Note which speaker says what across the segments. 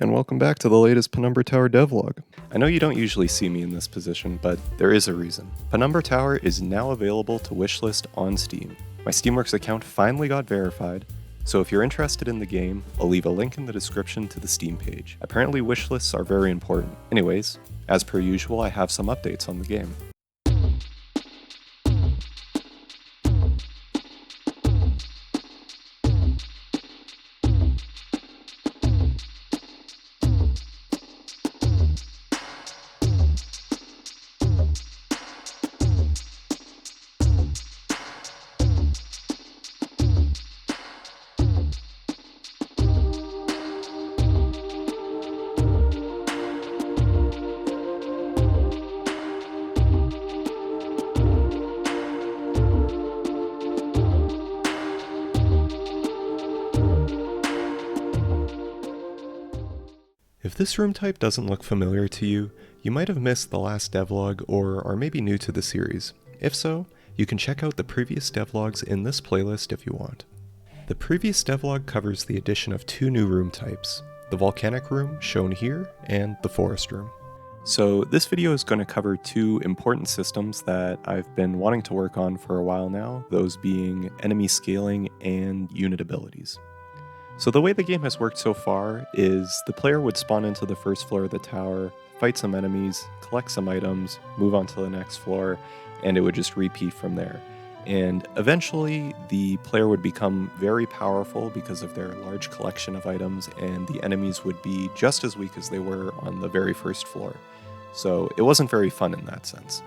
Speaker 1: and welcome back to the latest Penumbra Tower devlog. I know you don't usually see me in this position, but there is a reason. Penumbra Tower is now available to wishlist on Steam. My Steamworks account finally got verified, so if you're interested in the game, I'll leave a link in the description to the Steam page. Apparently wishlists are very important. Anyways, as per usual, I have some updates on the game. If this room type doesn't look familiar to you, you might have missed the last devlog or are maybe new to the series. If so, you can check out the previous devlogs in this playlist if you want. The previous devlog covers the addition of two new room types, the volcanic room shown here and the forest room. So this video is going to cover two important systems that I've been wanting to work on for a while now, those being enemy scaling and unit abilities. So the way the game has worked so far is the player would spawn into the first floor of the tower, fight some enemies, collect some items, move on to the next floor, and it would just repeat from there. And eventually the player would become very powerful because of their large collection of items, and the enemies would be just as weak as they were on the very first floor. So it wasn't very fun in that sense.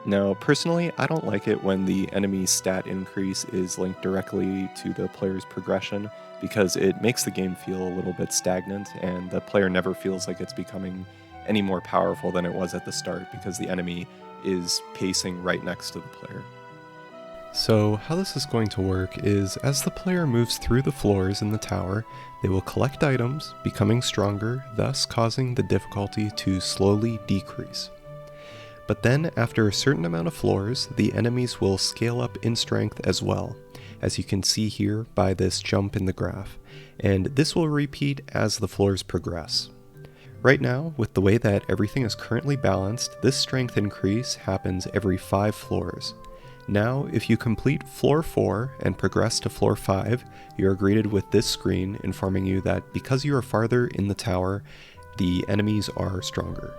Speaker 1: Now, personally, I don't like it when the enemy stat increase is linked directly to the player's progression, because it makes the game feel a little bit stagnant, and the player never feels like it's becoming any more powerful than it was at the start, because the enemy is pacing right next to the player. So how this is going to work is, as the player moves through the floors in the tower, they will collect items, becoming stronger, thus causing the difficulty to slowly decrease. But then, after a certain amount of floors, the enemies will scale up in strength as well, as you can see here by this jump in the graph, and this will repeat as the floors progress. Right now, with the way that everything is currently balanced, this strength increase happens every 5 floors. Now, if you complete floor 4 and progress to floor 5, you are greeted with this screen informing you that because you are farther in the tower, the enemies are stronger.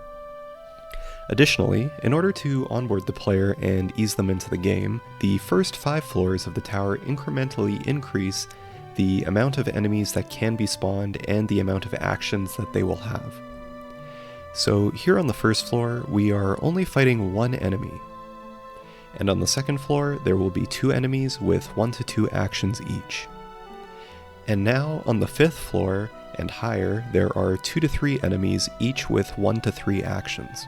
Speaker 1: Additionally, in order to onboard the player and ease them into the game, the first 5 floors of the tower incrementally increase the amount of enemies that can be spawned and the amount of actions that they will have. So here on the first floor, we are only fighting 1 enemy. And on the second floor, there will be 2 enemies with 1 to 2 actions each. And now on the 5th floor and higher, there are 2 to 3 enemies, each with 1 to 3 actions.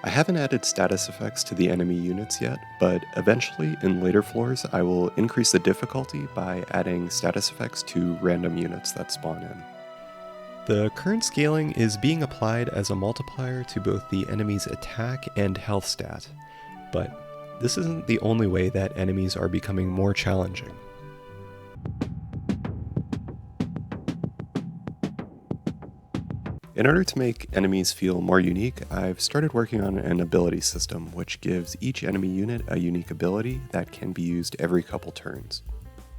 Speaker 1: I haven't added status effects to the enemy units yet, but eventually in later floors I will increase the difficulty by adding status effects to random units that spawn in. The current scaling is being applied as a multiplier to both the enemy's attack and health stat, but this isn't the only way that enemies are becoming more challenging. In order to make enemies feel more unique, I've started working on an ability system which gives each enemy unit a unique ability that can be used every couple turns.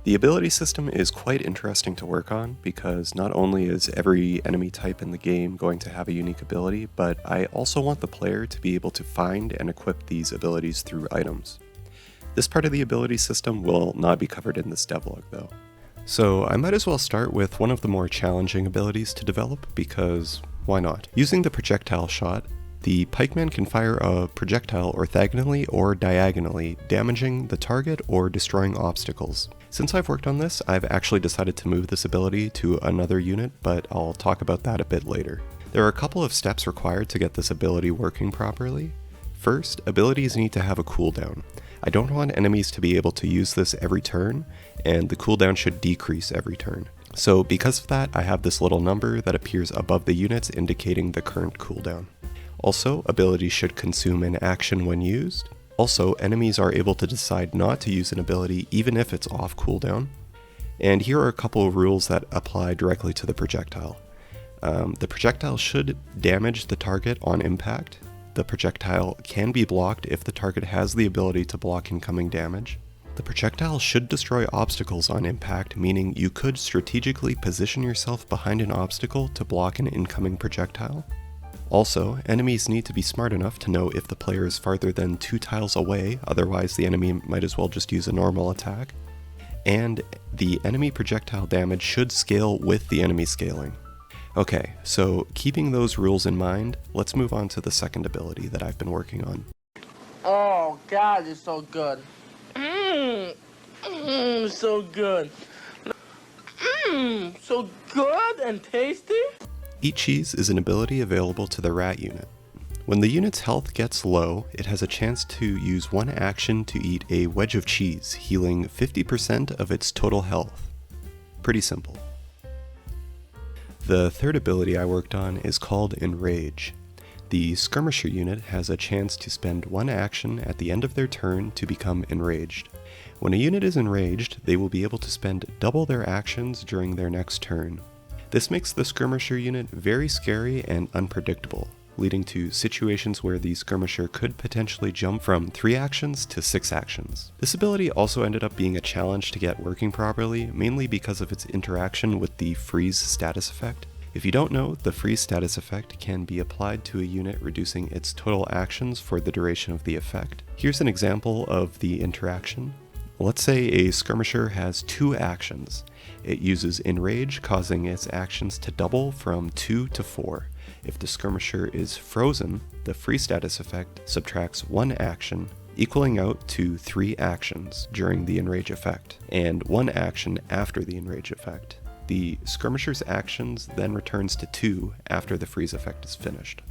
Speaker 1: The ability system is quite interesting to work on because not only is every enemy type in the game going to have a unique ability, but I also want the player to be able to find and equip these abilities through items. This part of the ability system will not be covered in this devlog though. So I might as well start with one of the more challenging abilities to develop, because why not? Using the projectile shot, the pikeman can fire a projectile orthogonally or diagonally, damaging the target or destroying obstacles. Since I've worked on this, I've actually decided to move this ability to another unit, but I'll talk about that a bit later. There are a couple of steps required to get this ability working properly. First, abilities need to have a cooldown. I don't want enemies to be able to use this every turn, and the cooldown should decrease every turn. So because of that, I have this little number that appears above the units indicating the current cooldown. Also, abilities should consume an action when used. Also, enemies are able to decide not to use an ability even if it's off cooldown. And here are a couple of rules that apply directly to the projectile. The projectile should damage the target on impact. The projectile can be blocked if the target has the ability to block incoming damage. The projectile should destroy obstacles on impact, meaning you could strategically position yourself behind an obstacle to block an incoming projectile. Also, enemies need to be smart enough to know if the player is farther than 2 tiles away, otherwise the enemy might as well just use a normal attack. And the enemy projectile damage should scale with the enemy scaling. Okay, so keeping those rules in mind, let's move on to the second ability that I've been working on.
Speaker 2: Oh God, it's so good. So good. So good and tasty.
Speaker 1: Eat Cheese is an ability available to the rat unit. When the unit's health gets low, it has a chance to use one action to eat a wedge of cheese, healing 50% of its total health. Pretty simple. The third ability I worked on is called Enrage. The Skirmisher unit has a chance to spend one action at the end of their turn to become enraged. When a unit is enraged, they will be able to spend double their actions during their next turn. This makes the Skirmisher unit very scary and unpredictable, leading to situations where the Skirmisher could potentially jump from 3 actions to 6 actions. This ability also ended up being a challenge to get working properly, mainly because of its interaction with the freeze status effect. If you don't know, the freeze status effect can be applied to a unit reducing its total actions for the duration of the effect. Here's an example of the interaction. Let's say a Skirmisher has 2 actions. It uses Enrage, causing its actions to double from 2 to 4. If the Skirmisher is frozen, the freeze status effect subtracts 1 action, equaling out to 3 actions during the Enrage effect, and 1 action after the Enrage effect. The Skirmisher's actions then returns to 2 after the freeze effect is finished.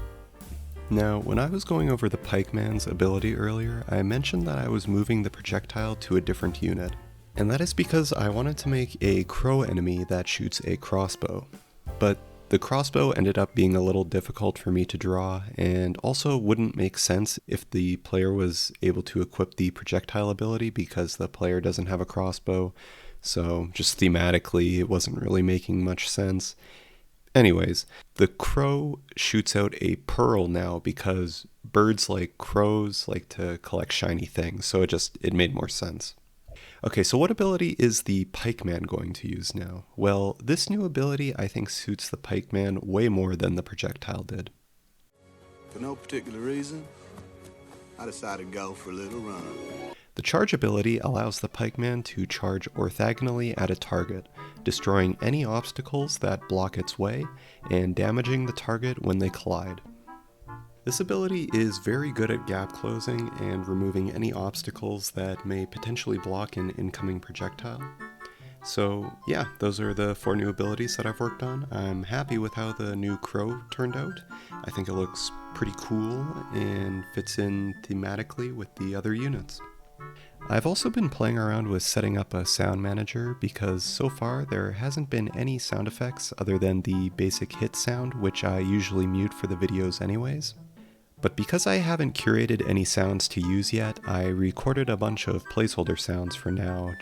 Speaker 1: Now, when I was going over the pikeman's ability earlier, I mentioned that I was moving the projectile to a different unit. And that is because I wanted to make a crow enemy that shoots a crossbow. But the crossbow ended up being a little difficult for me to draw, and also wouldn't make sense if the player was able to equip the projectile ability because the player doesn't have a crossbow. So just thematically, it wasn't really making much sense. Anyways, the crow shoots out a pearl now because birds like crows like to collect shiny things, so it made more sense. Okay, so what ability is the pikeman going to use now? Well, this new ability I think suits the pikeman way more than the projectile did.
Speaker 3: For no particular reason, I decided to go for a little run.
Speaker 1: The charge ability allows the pikeman to charge orthogonally at a target, destroying any obstacles that block its way, and damaging the target when they collide. This ability is very good at gap closing and removing any obstacles that may potentially block an incoming projectile. So yeah, those are the 4 new abilities that I've worked on. I'm happy with how the new crow turned out. I think it looks pretty cool and fits in thematically with the other units. I've also been playing around with setting up a sound manager because so far there hasn't been any sound effects other than the basic hit sound, which I usually mute for the videos anyways. But because I haven't curated any sounds to use yet, I recorded a bunch of placeholder sounds for now,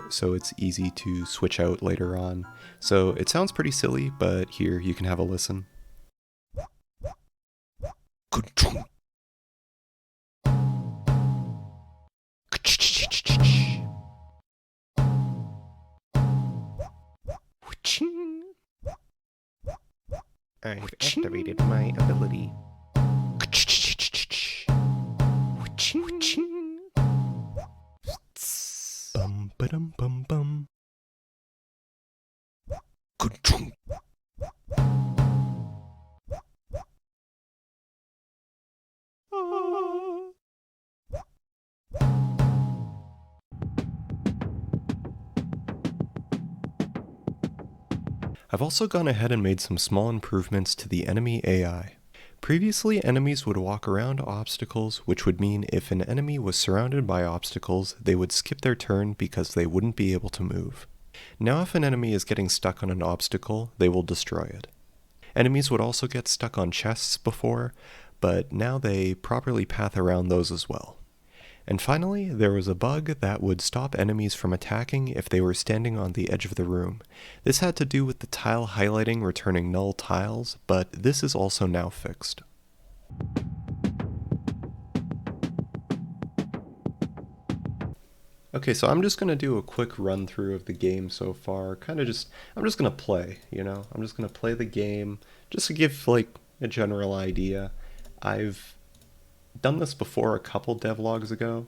Speaker 1: so it's easy to switch out later on. So it sounds pretty silly, but here, you can have a listen. I've activated my ability. Bum ba-dum bum bum. I've also gone ahead and made some small improvements to the enemy AI. Previously, enemies would walk around obstacles, which would mean if an enemy was surrounded by obstacles, they would skip their turn because they wouldn't be able to move. Now if an enemy is getting stuck on an obstacle, they will destroy it. Enemies would also get stuck on chests before, but now they properly path around those as well. And finally, there was a bug that would stop enemies from attacking if they were standing on the edge of the room. This had to do with the tile highlighting returning null tiles, but this is also now fixed. Okay, so I'm just going to do a quick run through of the game so far. I'm just going to play, you know? I'm just going to play the game just to give like a general idea. I've done this before a couple devlogs ago,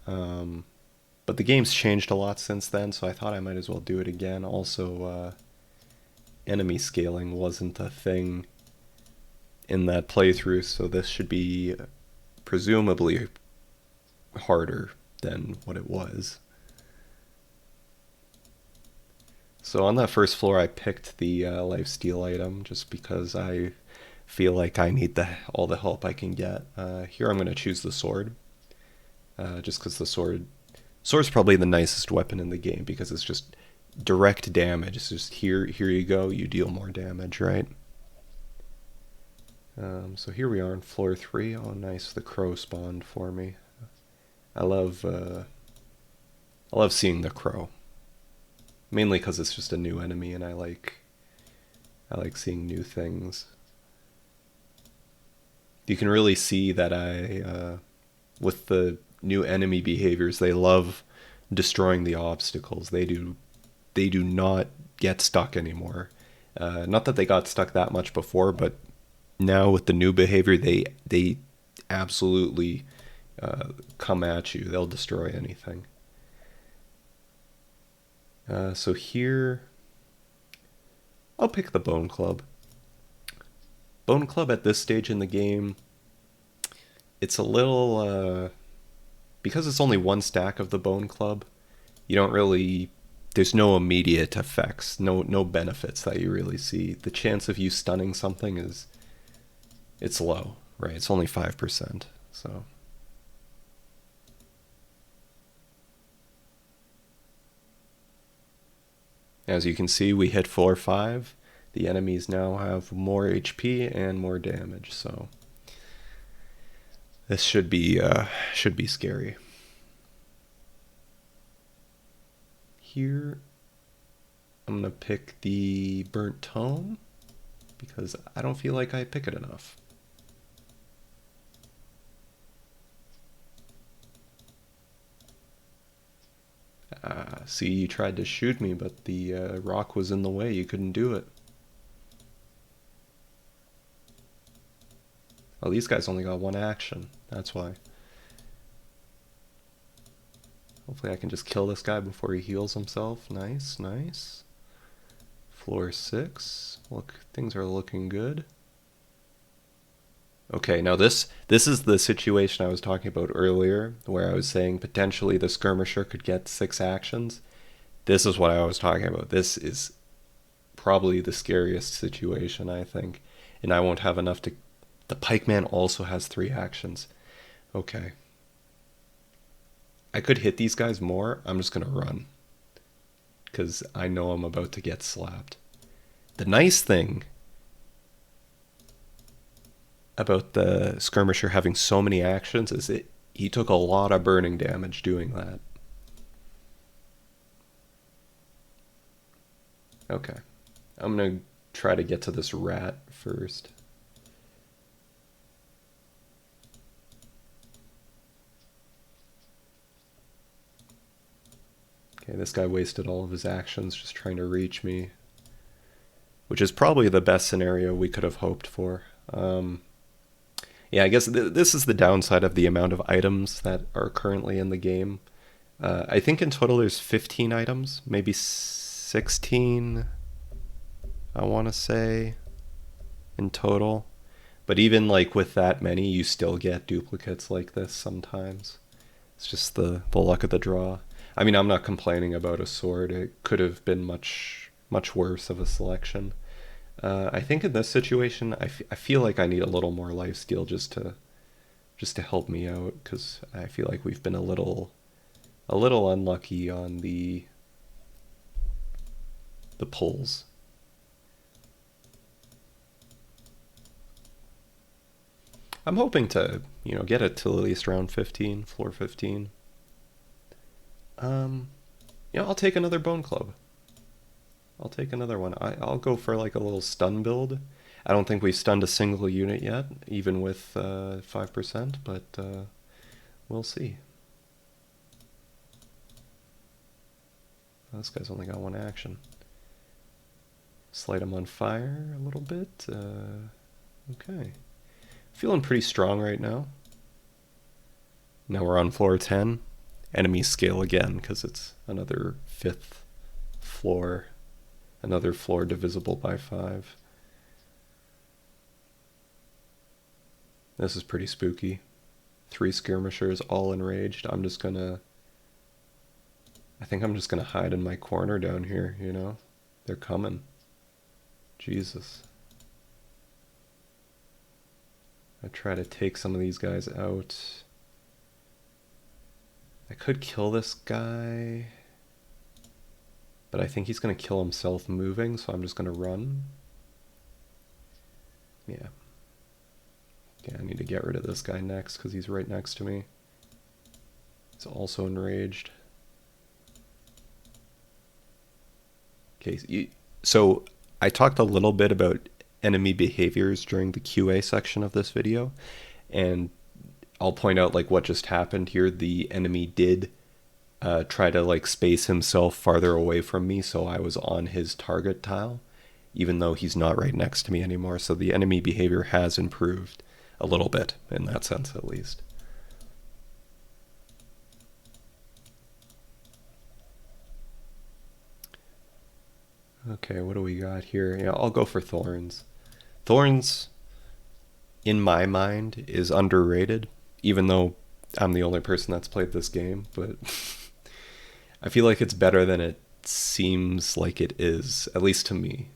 Speaker 1: but the game's changed a lot since then, so I thought I might as well do it again. Also, enemy scaling wasn't a thing in that playthrough, so this should be presumably harder than what it was. So on that first floor I picked the lifesteal item just because I feel like I need all the help I can get. Here I'm going to choose the sword, just because the sword's probably the nicest weapon in the game because it's just direct damage. It's just here you go, you deal more damage, right? So here we are on floor 3. Oh nice, the crow spawned for me. I love seeing the crow, mainly because it's just a new enemy, and I like seeing new things. You can really see that with the new enemy behaviors, they love destroying the obstacles. They do not get stuck anymore. Not that they got stuck that much before, but now with the new behavior, they absolutely come at you. They'll destroy anything. So here, I'll pick the Bone Club. Bone Club at this stage in the game, it's a little, because it's only one stack of the Bone Club, you don't really, there's no immediate effects, no benefits that you really see. The chance of you stunning something it's low, right? It's only 5%, so. As you can see, we hit floor 5. The enemies now have more HP and more damage, so this should be scary. Here, I'm gonna pick the Burnt Tome because I don't feel like I pick it enough. See, you tried to shoot me, but the rock was in the way. You couldn't do it. Oh, these guys only got one action. That's why. Hopefully I can just kill this guy before he heals himself. Nice, nice. Floor 6. Look, things are looking good. Okay, now this is the situation I was talking about earlier, where I was saying potentially the skirmisher could get 6 actions. This is what I was talking about. This is probably the scariest situation, I think. And I won't have enough to... The pikeman also has 3 actions. Okay. I could hit these guys more. I'm just gonna run, because I know I'm about to get slapped. The nice thing about the skirmisher having so many actions is he took a lot of burning damage doing that. Okay, I'm gonna try to get to this rat first. Okay, this guy wasted all of his actions just trying to reach me, which is probably the best scenario we could have hoped for. Yeah, I guess this is the downside of the amount of items that are currently in the game. I think in total there's 15 items, maybe 16, I want to say, in total. But even like with that many, you still get duplicates like this sometimes. It's just the luck of the draw. I mean, I'm not complaining about a sword. It could have been much worse of a selection. I think in this situation, I feel like I need a little more lifesteal just to help me out, because I feel like we've been a little unlucky on the pulls. I'm hoping to, you know, get it to at least round 15, floor 15. Yeah, I'll take another bone club. I'll take another one. I'll go for like a little stun build. I don't think we've stunned a single unit yet, even with 5%, but we'll see. Oh, this guy's only got one action. Slide him on fire a little bit. Okay. Feeling pretty strong right now. Now we're on floor 10. Enemy scale again, because it's another 5th floor. Another floor divisible by 5. This is pretty spooky. 3 skirmishers all enraged. I think I'm just gonna hide in my corner down here, you know? They're coming. Jesus. I try to take some of these guys out. I could kill this guy, but I think he's gonna kill himself moving, so I'm just gonna run. Yeah. Yeah, I need to get rid of this guy next, because he's right next to me. He's also enraged. Okay, so I talked a little bit about enemy behaviors during the QA section of this video, and I'll point out like what just happened here. The enemy did try to like space himself farther away from me, so I was on his target tile, even though he's not right next to me anymore. So the enemy behavior has improved a little bit, in that sense at least. Okay, what do we got here? Yeah, I'll go for Thorns. Thorns, in my mind, is underrated, even though I'm the only person that's played this game, but I feel like it's better than it seems like it is, at least to me.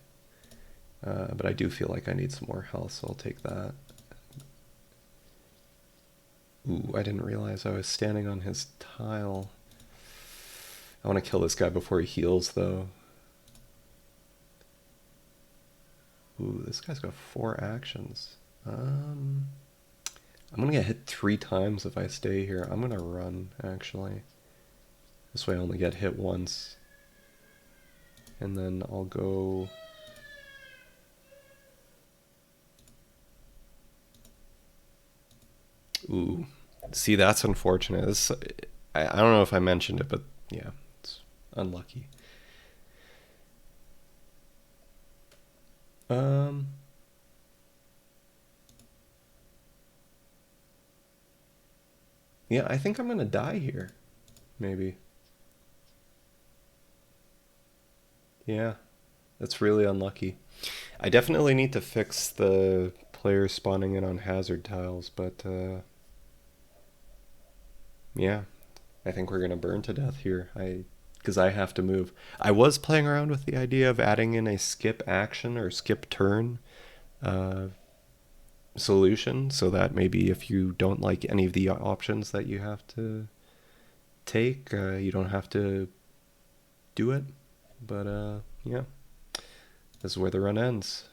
Speaker 1: But I do feel like I need some more health, so I'll take that. Ooh, I didn't realize I was standing on his tile. I want to kill this guy before he heals, though. Ooh, this guy's got 4 actions. I'm gonna get hit 3 times if I stay here. I'm gonna run, actually. This way I only get hit once. And then I'll go... Ooh. See, that's unfortunate. This, I don't know if I mentioned it, but yeah, it's unlucky. Yeah, I think I'm gonna die here. Maybe. Yeah, that's really unlucky. I definitely need to fix the players spawning in on hazard tiles, but yeah, I think we're gonna burn to death here. Because I have to move. I was playing around with the idea of adding in a skip action or skip turn solution, so that maybe if you don't like any of the options that you have to take, you don't have to do it. But yeah, this is where the run ends.